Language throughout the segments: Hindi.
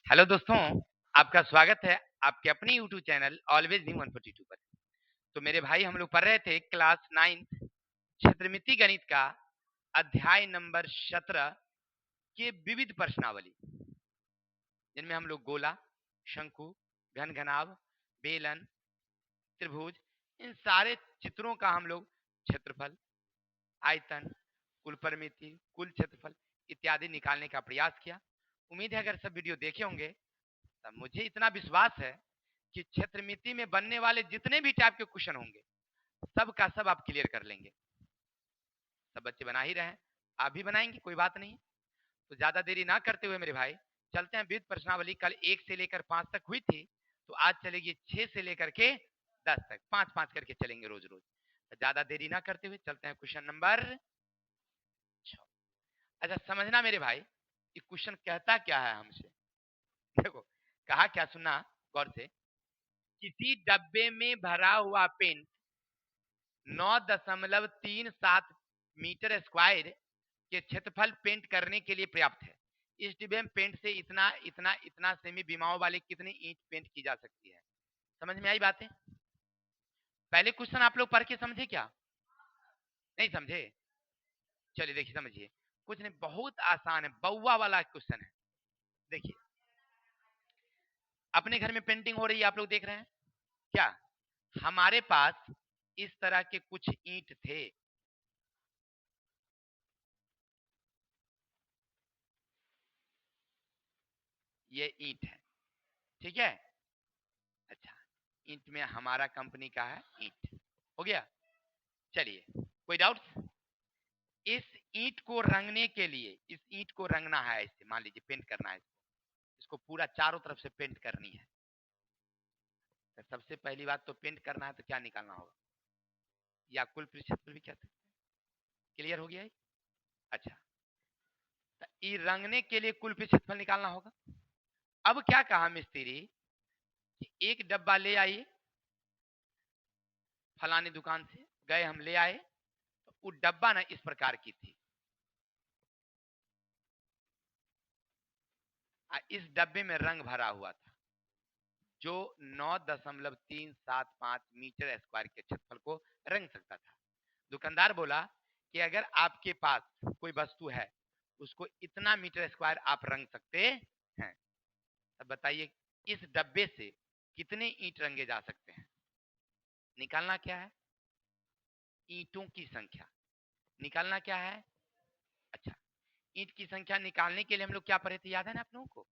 हेलो दोस्तों, आपका स्वागत है आपके अपने यूट्यूब चैनल ऑलवेज न्यू 142 पर। तो मेरे भाई हम लोग पढ़ रहे थे क्लास 9 क्षेत्रमिति गणित का अध्याय नंबर 17 के विविध प्रश्नावली, जिनमें हम लोग गोला, शंकु, घन घनाभ, बेलन, त्रिभुज, इन सारे चित्रों का हम लोग क्षेत्रफल, आयतन, कुल परिमिति, कुल क्षेत्रफल इत्यादि निकालने का प्रयास किया। उम्मीद है अगर सब वीडियो देखे होंगे तब मुझे इतना विश्वास है कि क्षेत्रमिति में बनने वाले जितने भी टाइप के क्वेश्चन होंगे सब का सब आप क्लियर कर लेंगे। सब बच्चे बना ही रहे हैं, आप भी बनाएंगे, कोई बात नहीं। तो ज्यादा देरी ना करते हुए मेरे भाई चलते हैं विविध प्रश्नावली। कल 1 से लेकर 5 तक हुई थी, तो आज चलेगी 6 से लेकर के 10 तक, 5-5 करके चलेंगे रोज रोज। तो ज्यादा देरी ना करते हुए चलते हैं क्वेश्चन नंबर 6। अच्छा समझना मेरे भाई, ये क्वेश्चन कहता क्या है हमसे। देखो कहा क्या, सुनना गौर से। किसी डब्बे में भरा हुआ पेंट 9.37 मीटर स्क्वायर के क्षेत्रफल पेंट करने के लिए पर्याप्त है। इस डिब्बे में पेंट से इतना इतना इतना सेमी विमाओं वाले कितनी ईंट पेंट की जा सकती है। समझ में आई बातें? पहले क्वेश्चन आप लोग पढ़ के समझे क्या? नहीं समझे? चलिए देखिए समझिए, कुछ नहीं, बहुत आसान है, बउआ वाला क्वेश्चन है। देखिए अपने घर में पेंटिंग हो रही है, आप लोग देख रहे हैं क्या? हमारे पास इस तरह के कुछ ईंट थे। ये ईंट है, ठीक है। अच्छा, ईंट में हमारा कंपनी का है ईंट, हो गया। चलिए कोई डाउट? इस ईंट को रंगने के लिए, इस ईंट को रंगना है, ऐसे मान लीजिए पेंट करना है, इसको पूरा चारों तरफ से पेंट करनी है। तो सबसे पहली बात तो पेंट करना है तो क्या निकालना होगा, या कुल क्षेत्रफल भी कह सकते हैं। क्लियर हो गया है? अच्छा, तो ये रंगने के लिए कुल क्षेत्रफल निकालना होगा। अब क्या कहा मिस्त्री कि एक डब्बा ले आइए, फलाने दुकान से गए हम ले आए, तो वो डब्बा ना इस प्रकार की थी। इस डब्बे में रंग भरा हुआ था जो 9.375 मीटर स्क्वायर के क्षेत्रफल को रंग सकता था। दुकानदार बोला कि अगर आपके पास कोई वस्तु है उसको इतना मीटर स्क्वायर आप रंग सकते हैं। अब बताइए इस डब्बे से कितने ईंट रंगे जा सकते हैं। निकालना क्या है? ईंटों की संख्या निकालना क्या है। अच्छा, ईंट की संख्या निकालने के लिए हम लोग क्या पढ़े थे, याद है ना आप लोगों को?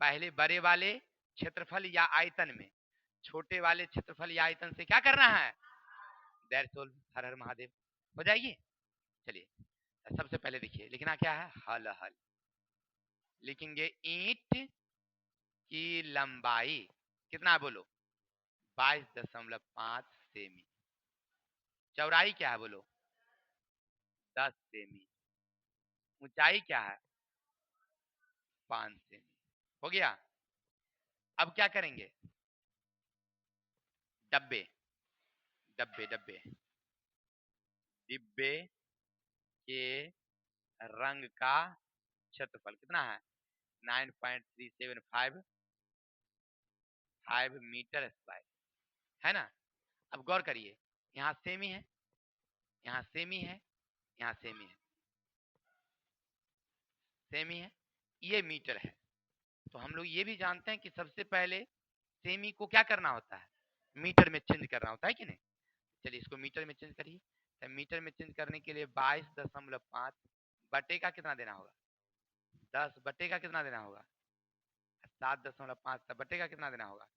पहले बड़े वाले क्षेत्रफल या आयतन में छोटे वाले क्षेत्रफल या आयतन से क्या करना है, दैट्स ऑल। हर हर महादेव, हो जाएगी। चलिए सबसे पहले देखिए लिखना क्या है, हल हल। लिखेंगे ईंट की लंबाई कितना है बोलो, 22.5 सेमी। चौड़ाई क्या है बोलो, 10 सेमी। ऊंचाई क्या है, 5 सेमी। हो गया। अब क्या करेंगे, डब्बे डब्बे डब्बे डिब्बे के रंग का क्षेत्रफल कितना है, 9.375 मीटर स्क्वायर, है ना। अब गौर करिए, यहाँ सेमी है, यहाँ सेमी है, यहाँ सेमी है, सेमी है, ये मीटर है। तो हम लोग ये भी जानते हैं कि सबसे पहले सेमी को क्या करना होता है, मीटर में चेंज करना होता है कि नहीं। चलिए इसको मीटर में चेंज करिए। तो मीटर में चेंज करने के लिए 22.5 बटे का कितना देना होगा, 10 बटे का कितना देना होगा, 7.5 बटे का कितना देना होगा।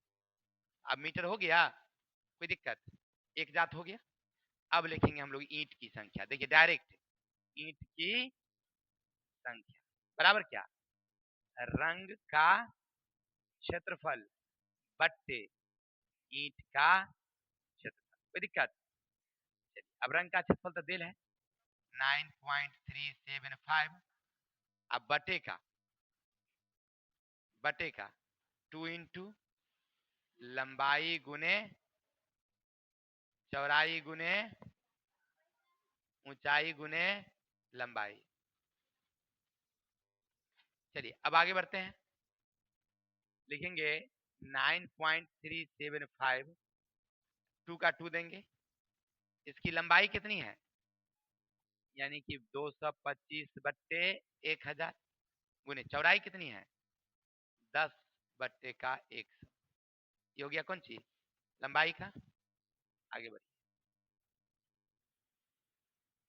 अब मीटर हो गया, कोई दिक्कत, एक जात हो गया। अब लिखेंगे हम लोग ईंट की संख्या। देखिए डायरेक्ट ईंट की संख्या बराबर क्या, रंग का क्षेत्रफल बट्टे ईंट का क्षेत्रफल। कोई दिक्कत? अब रंग का क्षेत्रफल तो दिल है 9.375, अब बटे का 2 इंटू लंबाई गुने चौड़ाई गुने ऊंचाई गुने लंबाई। चलिए अब आगे बढ़ते हैं। लिखेंगे 9.375, 2 का 2 देंगे। इसकी लंबाई कितनी है, यानी कि 225 बट्टे 1000 गुने चौड़ाई कितनी है 10 बट्टे का 100। ये हो गया कौन चीज, लंबाई का। आगे बढ़िए,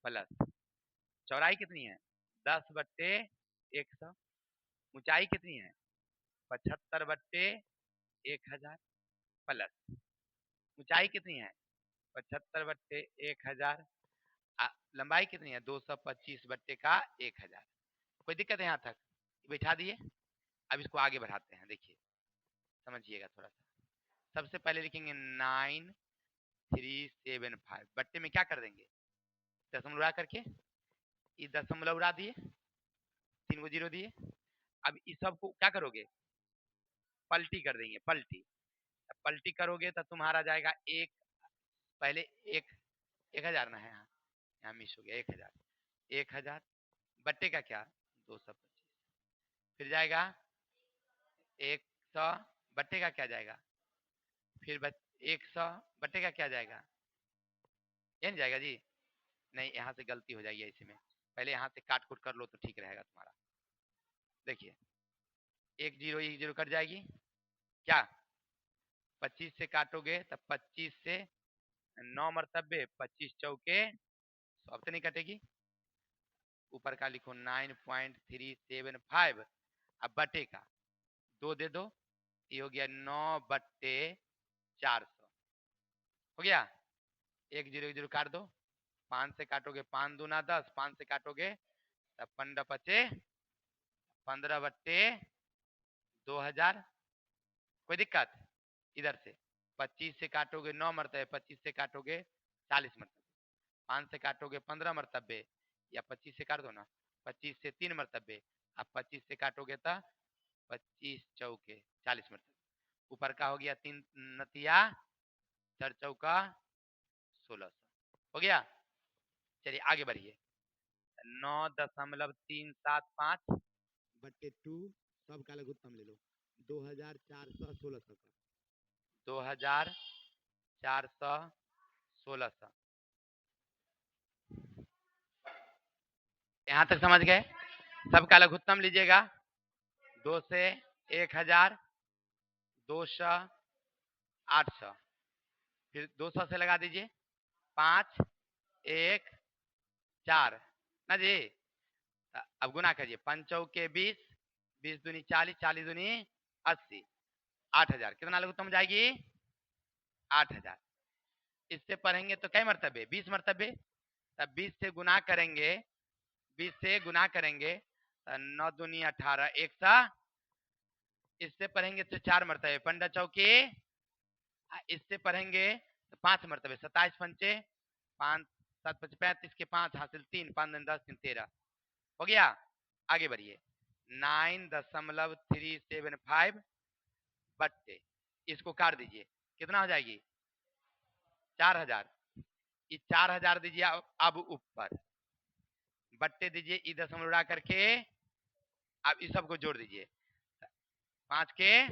प्लस चौड़ाई कितनी है 10 बट्टे 100, ऊंचाई कितनी है 75 बट्टे 1000, प्लस ऊंचाई कितनी है 75 बट्टे 1000, लंबाई कितनी है 225 बट्टे का 1000। कोई दिक्कत है यहाँ तक, बिठा दिए। अब इसको आगे बढ़ाते हैं, देखिए समझिएगा थोड़ा सा। सबसे पहले लिखेंगे 9375, बट्टे में क्या कर देंगे दशमलव उड़ा करके, ये दशमलव उड़ा दिए, 3 को 0 दिए। अब इस सब को क्या करोगे, पलटी कर देंगे, पलटी। पलटी करोगे तो तुम्हारा जाएगा एक, पहले एक 1000 ना है, यहाँ मिस हो गया, 1000, 1000 बट्टे का क्या 225, फिर जाएगा 100 बट्टे का क्या जाएगा, फिर 100 बट्टे का क्या जाएगा, ये नहीं जाएगा जी, नहीं यहाँ से गलती हो जाएगी ऐसे में, पहले यहाँ से काट कूट कर लो तो ठीक रहेगा तुम्हारा। देखिए 1 0 कट जाएगी, क्या 25 से काटोगे तब 25 से 9 मरतबे 25 चौके 100, अब तो नहीं कटेगी। ऊपर का लिखो 9.375, अब बटे का 2 दे दो, ये हो गया 9 बट्टे 400, हो गया। 1 0 काट दो, 5 से काटोगे 5 दूना 10, 5 से काटोगे तब 15 बचे 15 बट्टे 2000। कोई दिक्कत, इधर से 25 से काटोगे 9 मरतबे, 25 से काटोगे 40 मरतबे, 5 से काटोगे 15 मरतबे, या 25 से काट दो ना, 25 से 3 मरतबे, अब 25 से काटोगे तो 25 चौके 40 मरतबे, ऊपर का हो गया 3 नतिया 4 चौका 1600, हो गया। चलिए आगे बढ़िए, 9.375 बट्टे 2, सब का लघुत्तम ले लो, 2400 1600 का, 2400 1600, यहाँ तक समझ गए। सबका लघुत्तम लीजिएगा, 2 से 1000, 200 800, फिर 200 से लगा दीजिए 5 1 4 ना जी। अब गुना करिए, 5 चौके 20, 20 दूनी 40, 40 दूनी 80, 8000, कितना लघुत्तम जाएगी 8000। इससे पढ़ेंगे तो कई मरतबे 20 मरतबे, तब 20 से गुना करेंगे, 20 से गुना करेंगे 9 दूनी 18, 100। इससे पढ़ेंगे तो 4 मरतबे 15 चौके, इससे पढ़ेंगे तो 5 मरतबे 27 पंचे 5 7 5 35 के 5 हासिल 3, 5 10 3 13, हो गया। आगे बढ़िए, 9.375 बट्टे, इसको काट दीजिए, कितना हो जाएगी 4000, ये 4000 दीजिए। अब ऊपर बट्टे दीजिए, ई दशमलव उड़ा करके, अब इस सबको जोड़ दीजिए, 5 के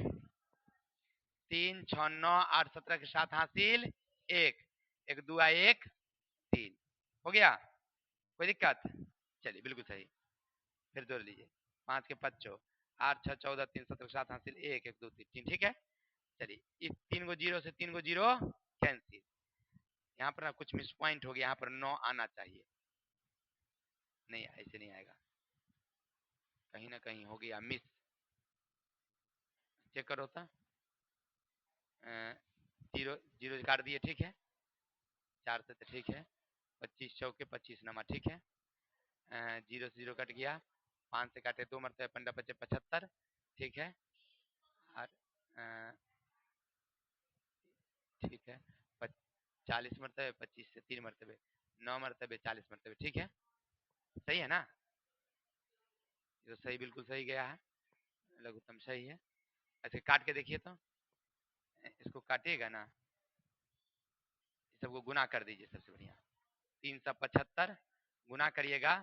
3 6 9 8 17 के साथ हासिल 1, 1 2 1 3, हो गया। कोई दिक्कत, चलिए बिल्कुल सही, फिर जोड़ लीजिए 5 के 5 8 6 14 3 17 के साथ हासिल 1 1 2 3, ठीक है। चलिए इस 3 को 0 से 3 को 0 कैंसिल, यहाँ पर ना कुछ मिस पॉइंट हो गया, यहाँ पर 9 आना चाहिए, नहीं ऐसे नहीं आएगा, कहीं ना कहीं हो गया मिस, चेक करो तो 0 0 काट दिए, ठीक है, 4 से तो ठीक है, 25 चौके 25 नमा, ठीक है, 0 से 0 कट गया, 5 से काटे 2 मरतबे 15 बचे 75, ठीक है, और ठीक है 40 मरतबे 25 से 3 मरतबे 9 मरतबे 40 मरतबे, ठीक है, सही है ना, ये तो सही, बिल्कुल सही गया है, लघुत्तम सही है। ऐसे काट के देखिए तो, इसको काटिएगा ना, इस सबको गुना कर दीजिए, सबसे बढ़िया 375 गुना करिएगा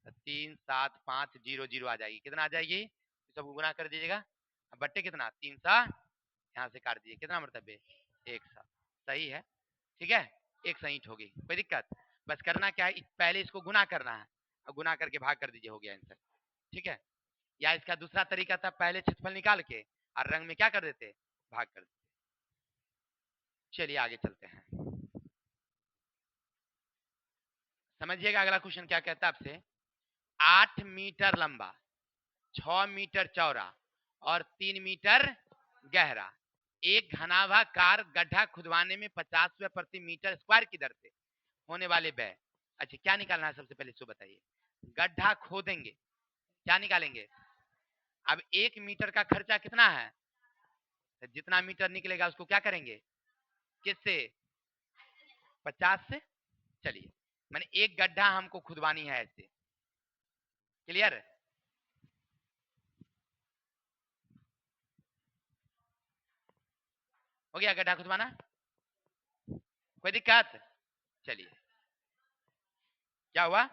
तो 3 7 5 0 0 आ जाएगी, कितना आ जाएगी, सबको गुना कर दीजिएगा, बट्टे कितना 300, यहाँ से काट दिए, कितना मतलब 100, सही है, ठीक है, 100 ईंट होगी, कोई दिक्कत? बस करना क्या है, पहले इसको गुना करना है और गुना करके भाग कर दीजिए, हो गया आंसर, ठीक है। या इसका दूसरा तरीका था, पहले क्षेत्रफल निकाल के और रंग में क्या कर देते, भाग कर देते। चलिए आगे चलते हैं, समझिएगा अगला क्वेश्चन क्या कहता है आपसे। 8 मीटर लंबा, 6 मीटर चौड़ा और 3 मीटर गहरा एक घनाभाकार गड्ढा खुदवाने में 50 रुपए प्रति मीटर स्क्वायर की दर से होने वाले व्यय। अच्छा, क्या निकालना है सबसे पहले इसको बताइए। गड्ढा खोदेंगे, क्या निकालेंगे? अब 1 मीटर का खर्चा कितना है, तो जितना मीटर निकलेगा उसको क्या करेंगे, किससे, 50 से। चलिए, मैंने एक गड्ढा हमको खुदवानी है ऐसे, क्लियर? हो गया गड्ढा खुदवाना, कोई दिक्कत? चलिए, क्या हुआ,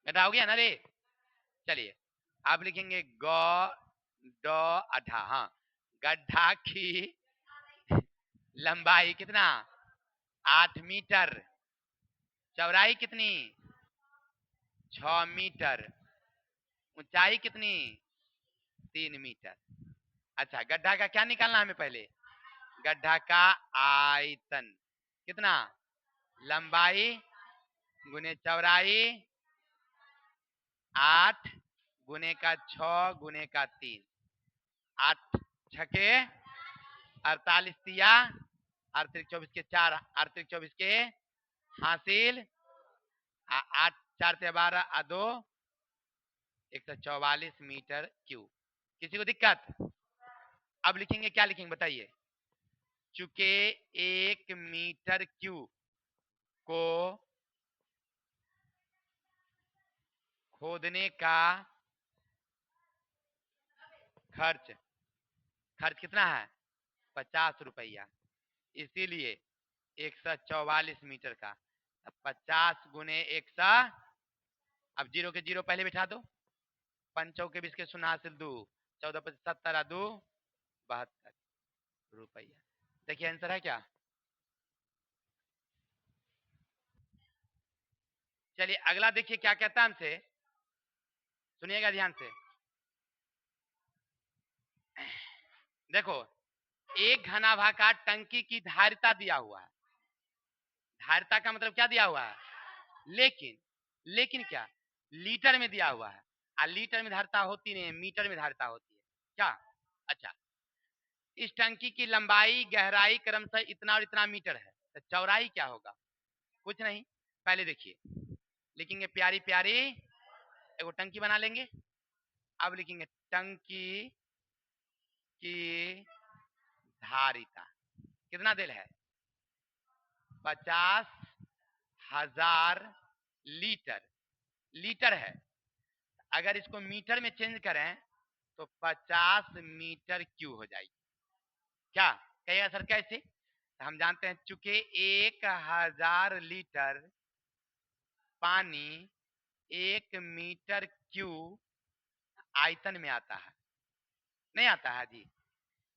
गड्ढा हो गया ना रे। चलिए, आप लिखेंगे ग ड अढ़ा, हाँ, गड्ढा की लंबाई कितना, 8 मीटर, चौड़ाई कितनी, 6 मीटर, ऊंचाई कितनी, 3 मीटर। अच्छा, गड्ढा का क्या निकालना है हमें पहले, गड्ढा का आयतन कितना, लंबाई गुने चौड़ाई, 8 गुने का 6 गुने का 3, 8 छके 48 तिया, 24 के 4, 24 के हासिल, 8 4 से 12 आ 2, 144 मीटर क्यूब। किसी को दिक्कत? अब लिखेंगे, क्या लिखेंगे बताइए। चूंकि 1 मीटर क्यूब को खोदने का खर्च, खर्च कितना है, 50 रुपया, इसीलिए 144 मीटर का 50 गुने 100, अब जीरो के जीरो पहले बिठा दो, 5 के 20 के 0 हासिल 2, 14 25 70 2 72 रुपया। देखिए आंसर है क्या। चलिए अगला देखिए क्या कहता है हमसे, सुनिएगा ध्यान से। देखो, एक घनाभाकार टंकी की धारिता दिया हुआ है, धारिता का मतलब क्या दिया हुआ है, लेकिन लेकिन क्या, लीटर में दिया हुआ है, और लीटर में धारिता होती नहीं है, मीटर में धारिता होती है क्या। अच्छा, इस टंकी की लंबाई गहराई क्रमशः इतना और इतना मीटर है, तो चौड़ाई क्या होगा, कुछ नहीं, पहले देखिए लिखेंगे प्यारी प्यारी एगो टंकी बना लेंगे। अब लिखेंगे टंकी की धारिता कितना दिल है, 50,000 लीटर, लीटर है। अगर इसको मीटर में चेंज करें तो 50 मीटर क्यूब हो जाएगी, क्या कहिएगा सर कैसे। तो हम जानते हैं चूंकि 1000 लीटर पानी 1 मीटर क्यूब आयतन में आता है, नहीं आता है जी,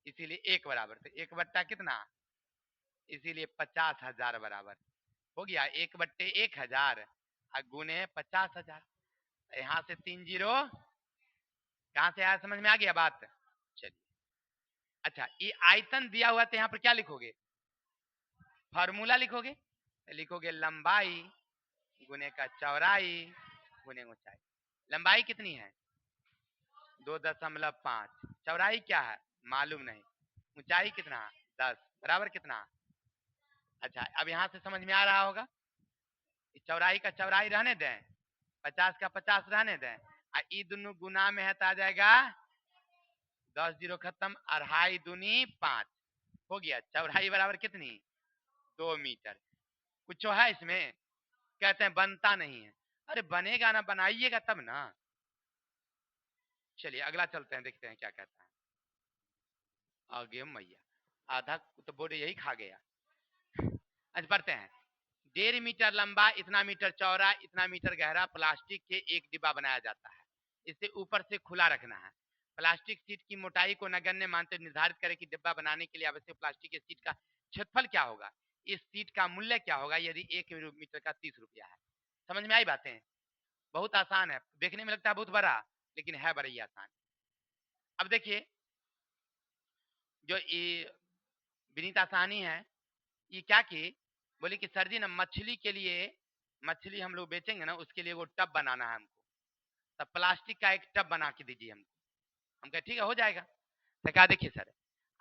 इसीलिए एक बराबर, तो 1 बट्टा कितना, इसीलिए 50,000 बराबर हो गया 1 बट्टे 1000 गुने 50,000। यहाँ से 3 जीरो, कहाँ से आया, समझ में आ गया बात। चलिए, अच्छा ये आयतन दिया हुआ तो यहाँ पर क्या लिखोगे, फार्मूला लिखोगे, लिखोगे लंबाई गुने का चौड़ाई गुने ऊंचाई। लंबाई कितनी है, 2.5, चौड़ाई क्या है मालूम नहीं, ऊंचाई कितना, 10, बराबर कितना। अच्छा, अब यहाँ से समझ में आ रहा होगा, चौड़ाई का चौड़ाई रहने दें, 50 का 50 रहने दें, ई दोनों गुना में है तो आ जाएगा 10 जीरो खत्म, 2.5 दूनी 5, हो गया चौड़ाई बराबर कितनी, 2 मीटर। कुछ है इसमें, कहते हैं बनता नहीं है, अरे बनेगा ना, बनाइएगा तब ना। चलिए अगला चलते हैं, देखते हैं क्या कहता है। आगे मैया, आधा तो बोर्ड यही खा गया। अच्छा पढ़ते हैं। 1.5 मीटर लंबा, इतना मीटर चौड़ा, इतना मीटर गहरा प्लास्टिक के एक डिब्बा बनाया जाता है। इसे ऊपर से खुला रखना है। प्लास्टिक शीट की मोटाई को नगण्य मानते निर्धारित करें कि डिब्बा बनाने के लिए आवश्यक प्लास्टिक की शीट का क्षेत्रफल क्या होगा। इस शीट का मूल्य क्या होगा यदि 1 मीटर का 30 रुपया है। समझ में आई बातें? बहुत आसान है, देखने में लगता है बहुत बड़ा, लेकिन है बड़ा ही आसान। अब देखिए जो ये विनीता साहनी है, ये क्या की बोले कि सर जी ना मछली के लिए, मछली हम लोग बेचेंगे ना, उसके लिए वो टब बनाना है हमको, तब प्लास्टिक का एक टब बना के दीजिए हमको। हम कहे ठीक है हो जाएगा। तो कहा देखिए सर,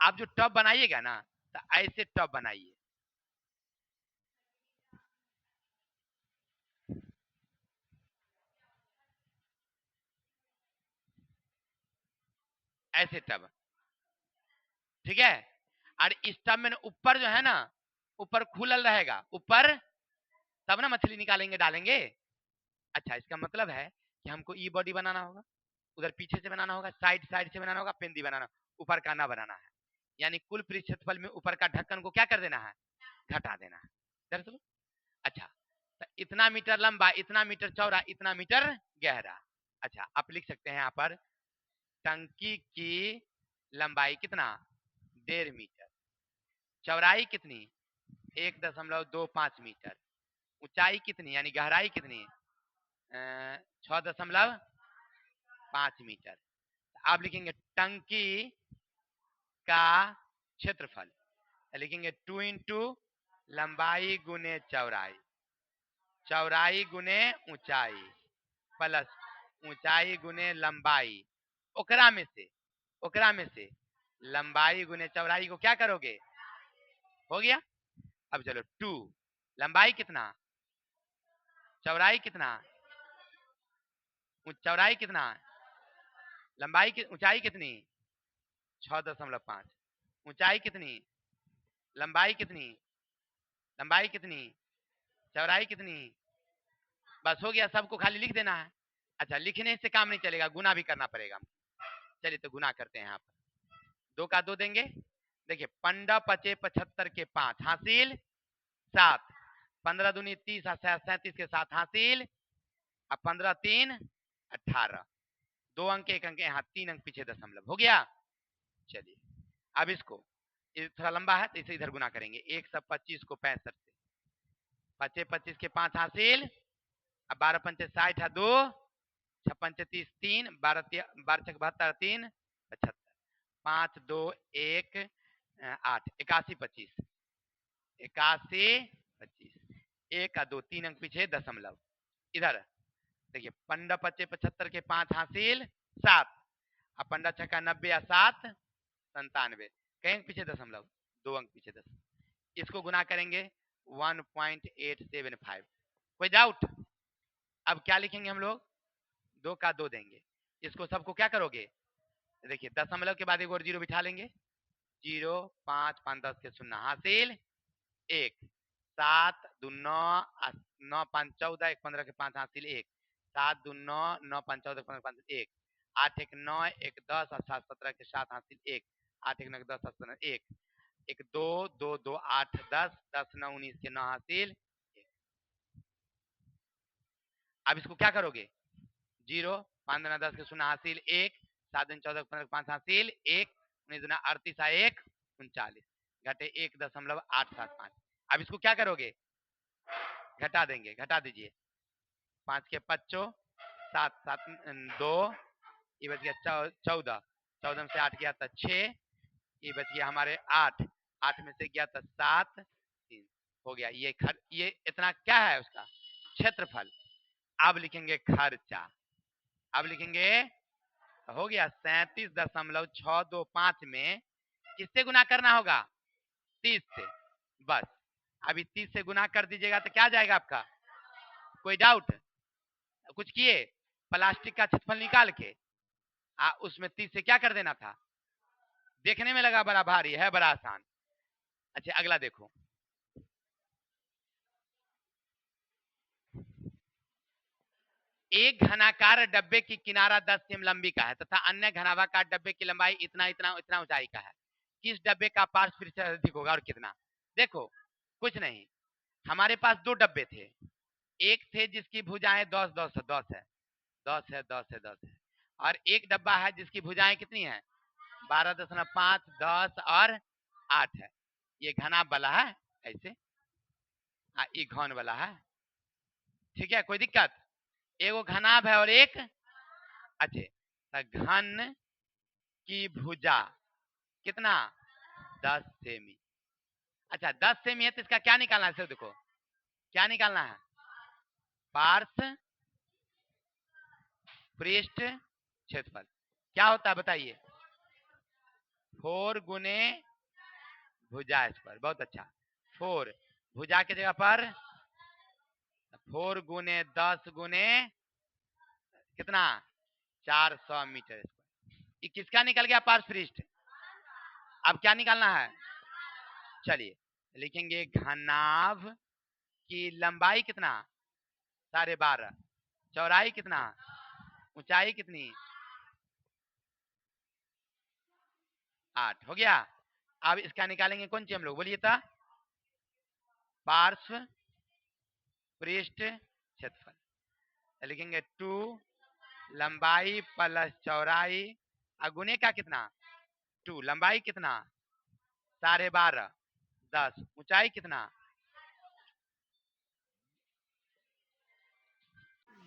आप जो टब बनाइएगा ना तो ऐसे टब बनाइए, ऐसे टब, ठीक है। और इस टब में ऊपर जो है ना, ऊपर खुलल रहेगा ऊपर, तब ना मछली निकालेंगे डालेंगे। अच्छा, इसका मतलब है कि हमको ई बॉडी बनाना होगा, उधर पीछे से बनाना होगा, साइड साइड से बनाना होगा, पेंदी बनाना, ऊपर का ना बनाना है। यानी कुल पृष्ठफल में ऊपर का ढक्कन को क्या कर देना है, घटा देना है। दरअसल अच्छा, तो इतना मीटर लंबा, इतना मीटर चौड़ा, इतना मीटर गहरा। अच्छा, आप लिख सकते हैं यहाँ पर टंकी की लंबाई कितना, 1.5 मीटर, चौड़ाई कितनी 1.25 मीटर, ऊंचाई कितनी यानी गहराई कितनी 6.5 मीटर। आप लिखेंगे टंकी का क्षेत्रफल, लिखेंगे 2 इंटू लंबाई गुने चौड़ाई, चौड़ाई गुने ऊंचाई प्लस ऊंचाई गुने लंबाई, ओकरा में से लंबाई गुने चौड़ाई को क्या करोगे, हो गया। अब चलो 2, लंबाई कितना, चौड़ाई कितना, चौड़ाई कितना, लंबाई की ऊंचाई कितनी 6.5, ऊंचाई कितनी, लंबाई कितनी, लंबाई कितनी, चौड़ाई कितनी, बस हो गया। सबको खाली लिख देना है। अच्छा, लिखने से काम नहीं चलेगा, गुना भी करना पड़ेगा। चलिए तो गुना करते हैं। यहाँ पर 2 का 2 देंगे, देखिए 15 पचे 75 के 5 हासिल 7, 15 दूनी 30 37 के 7 हासिल, अब 15 3 18, 2 अंक 1 अंक यहाँ 3 अंक पीछे दशमलव, हो गया। चलिए अब इसको, ये थोड़ा लंबा है तो इसे इधर गुना करेंगे, 125 को 65 से, 25 25 के 5 हासिल, अब 12 पंचे 60 है 2, 6 पंचे 30 3, 12 12 छक 72 3 75, 5 2 1 8, 81 25, 81 25, 1 का 2 3 अंक पीछे दशमलव, इधर देखिए 15 पच्चे 75 के 5 हासिल 7, अब 15 छक्का 90 या 7 97, कहीं पीछे दशमलव 2 अंक पीछे दशमलव, इसको गुना करेंगे 1.875। कोई डाउट? अब क्या लिखेंगे हम लोग, 2 का 2 देंगे, इसको सबको क्या करोगे, देखिए दशमलव के बाद एक और जीरो बिठा लेंगे, 0 5 5 10 के 0 हासिल 1, 7 2 9 9 5 14, 1 15 के 5 हासिल 1, 7 2 9 9 5 14 15 5 1, 8 1 9 1 10 और 7 17 के 7 हासिल 1, 8 1 9 10 17 1, 1 2 2 2 8 10 10 9 19 के 9 हासिल 1। अब इसको क्या करोगे, 0 5 दुना 10 के 0 हासिल 1, 7 दिन 14 15 5 हासिल 1, 19 दुना 38 1 39, घटे 1.875। अब इसको क्या करोगे, घटा देंगे, घटा दीजिए, 5 के 5 7 7 2, ये बच गया 14, 14 में से 8 गया था 6, ये बच गया हमारे 8, 8 में से गया था 7 3, हो गया। ये इतना क्या है उसका क्षेत्रफल। अब लिखेंगे खर्चा, अब लिखेंगे, हो गया 37.625 में किससे गुना करना होगा, 30 से, बस। अभी 30 से गुना कर दीजिएगा तो क्या जाएगा आपका, कोई डाउट? कुछ किए, प्लास्टिक का क्षेत्रफल निकाल के उसमें 30 से क्या कर देना था, देखने में लगा बड़ा भारी है, बड़ा आसान। अच्छा अगला देखो, एक घनाकार डब्बे की किनारा 10 सेम लंबी का है तथा अन्य घनाभाकार डब्बे की लंबाई इतना इतना इतना ऊंचाई का है, किस डब्बे का पार्श्व पृष्ठ अधिक होगा और कितना। देखो कुछ नहीं, हमारे पास 2 डब्बे थे, एक थे जिसकी भुजाएं 10 10 10 है, 10 है 10 है 10 है, और एक डब्बा है जिसकी भुजाएं कितनी है 12.5, 10 और 8 है। ये घनाभ वाला है ऐसे, ये घन वाला है। ठीक है, कोई दिक्कत? एगो घनाभ है और एक अच्छे। तो घन की भुजा कितना 10 सेमी। अच्छा 10 सेमी है तो इसका क्या निकालना है सर? देखो क्या निकालना है, पार्श्व पृष्ठ क्षेत्रफल। क्या होता है बताइए? 4 गुने भुजा स्क्वायर। बहुत अच्छा। 4 भुजा की जगह पर 4 गुने 10 गुने कितना 400 मीटर स्क्वायर। ये किसका निकल गया पार्श्व पृष्ठ? अब क्या निकालना है? चलिए लिखेंगे घनाभ की लंबाई कितना 12.5, चौड़ाई कितना, ऊंचाई कितनी 8 हो गया। अब इसका निकालेंगे कौन सी हम लोग, बोलिए तो? पार्श्व पृष्ठ क्षेत्रफल। लिखेंगे 2 लंबाई प्लस चौड़ाई गुने का कितना 2 लंबाई कितना 12.5, 10 ऊंचाई कितना।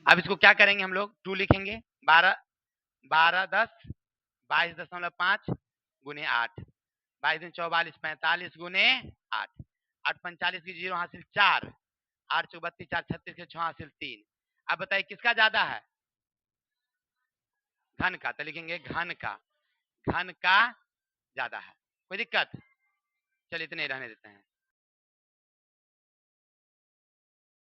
अब इसको क्या करेंगे हम लोग, 2 लिखेंगे 12 12 10 22.5 गुने 8, 22 दिन 44 45 गुने 8, 8 45 की 0 हासिल 4, 8 चौक 32 4 36 के 6 हासिल 3। अब बताइए किसका ज्यादा है? घन का। तो लिखेंगे घन का ज्यादा है। कोई दिक्कत? चलिए इतने रहने देते हैं।